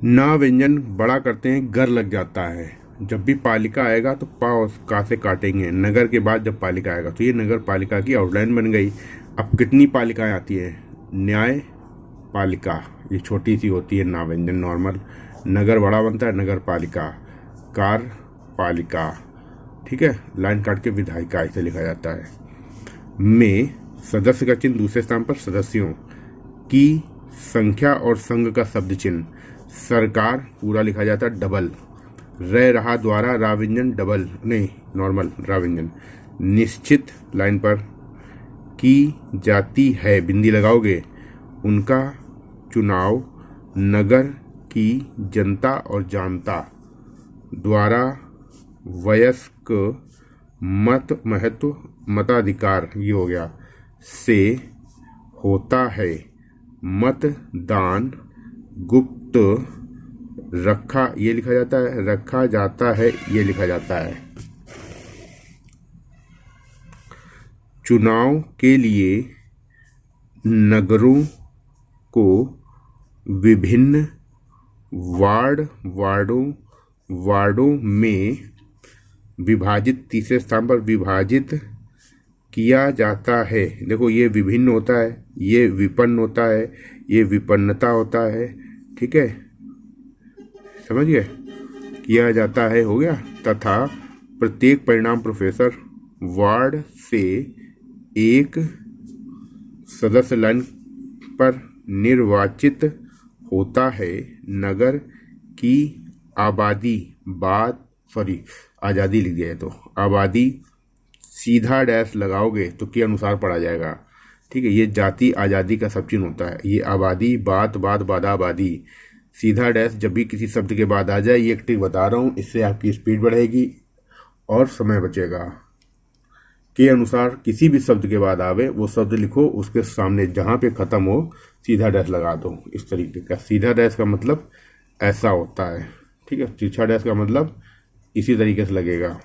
ना व्यंजन बड़ा करते हैं गर लग जाता है। जब भी पालिका आएगा तो पा और का से काटेंगे। नगर के बाद जब पालिका आएगा तो ये नगर पालिका की आउटलाइन बन गई। अब कितनी पालिकाएं आती है? न्याय पालिका, ये छोटी सी होती है ना व्यंजन नॉर्मल। नगर बड़ा बनता है, नगर पालिका, कार पालिका, ठीक है। लाइन काट के विधायिका ऐसे लिखा जाता है। में सदस्य का चिन्ह दूसरे स्थान पर सदस्यों की संख्या और संघ का शब्द चिन्ह। सरकार पूरा लिखा जाता है डबल। रह रहा द्वारा राव्यंजन डबल नहीं नॉर्मल राव्यंजन। निश्चित लाइन पर की जाती है बिंदी लगाओगे। उनका चुनाव नगर की जनता और जानता द्वारा वयस्क मत महत्व मताधिकार ये हो गया से होता है। मतदान गुप्त रखा ये लिखा जाता है, रखा जाता है ये लिखा जाता है। चुनाव के लिए नगरों को विभिन्न वार्डों में विभाजित, तीसरे स्थान पर विभाजित किया जाता है। देखो ये विभिन्न होता है, ये विपन्न होता है, ये विपन्नता होता है, ठीक है, समझ गए। किया जाता है हो गया। तथा प्रत्येक परिणाम प्रोफेसर वार्ड से एक सदस्य लाइन पर निर्वाचित होता है। नगर की आबादी आज़ादी लिख दिया है तो आबादी सीधा डैश लगाओगे तो के अनुसार पढ़ा जाएगा, ठीक है। ये जाति आज़ादी का सब चिन्ह होता है। ये आबादी बादा आबादी सीधा डैश जब भी किसी शब्द के बाद आ जाए, ये एक ट्रिक बता रहा हूँ, इससे आपकी स्पीड बढ़ेगी और समय बचेगा। के अनुसार किसी भी शब्द के बाद आवे वो शब्द लिखो, उसके सामने जहाँ पे ख़त्म हो सीधा डैश लगा दो। इस तरीके का सीधा डैश का मतलब ऐसा होता है, ठीक है। तिरछा डैश का मतलब इसी तरीके से लगेगा।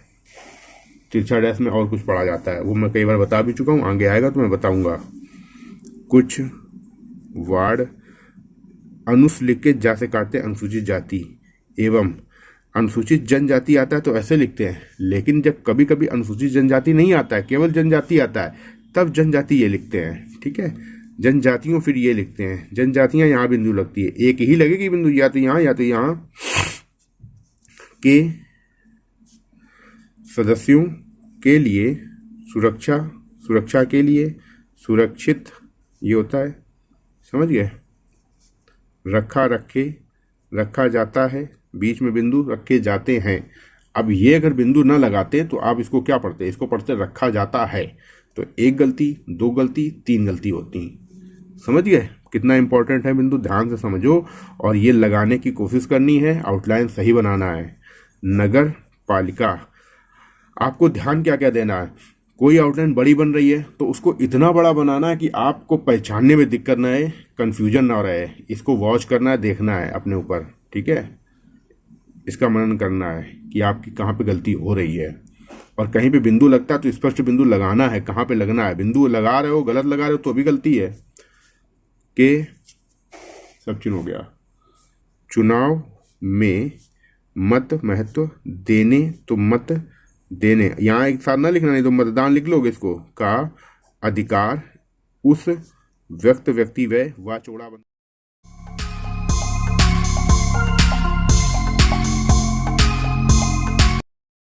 तिरछा डैश में और कुछ पढ़ा जाता है, वो मैं कई बार बता भी चुका हूँ, आगे आएगा तो मैं बताऊंगा। कुछ वार्ड अनुसूचित लिख के जा से काटते हैं अनुसूचित जाति एवं अनुसूचित जनजाति आता है तो ऐसे लिखते हैं। लेकिन जब कभी कभी अनुसूचित जनजाति नहीं आता है, केवल जनजाति आता है, तब जनजाति ये लिखते हैं, ठीक है। जनजातियों फिर ये लिखते हैं। जनजातियां यहाँ बिंदु लगती है, एक ही लगेगी बिंदु, या तो यहाँ या तो यहाँ। के सदस्यों के लिए सुरक्षा के लिए सुरक्षित ये होता है, समझ गए। रखा जाता है, बीच में बिंदु रखे जाते हैं। अब ये अगर बिंदु ना लगाते तो आप इसको क्या पढ़ते? इसको पढ़ते रखा जाता है। तो एक गलती, दो गलती, तीन गलती होती। समझ गए कितना इंपॉर्टेंट है बिंदु? ध्यान से समझो और ये लगाने की कोशिश करनी है, आउटलाइन सही बनाना है। नगर पालिका, आपको ध्यान क्या क्या देना है? कोई आउटलाइन बड़ी बन रही है तो उसको इतना बड़ा बनाना है कि आपको पहचानने में दिक्कत ना आए, कंफ्यूजन ना रहे। इसको वॉच करना है, देखना है अपने ऊपर, ठीक है। इसका मनन करना है कि आपकी कहाँ पे गलती हो रही है। और कहीं पे बिंदु लगता है तो स्पष्ट बिंदु लगाना है, कहाँ पे लगना है। बिंदु लगा रहे हो, गलत लगा रहे हो तो भी गलती है। के सब चिन्ह हो गया। चुनाव में मत महत्व देने तो मत देने, यहाँ एक साथ ना लिखना, नहीं तो मतदान लिख लोगे इसको, का अधिकार उस व्यक्ति व चौड़ा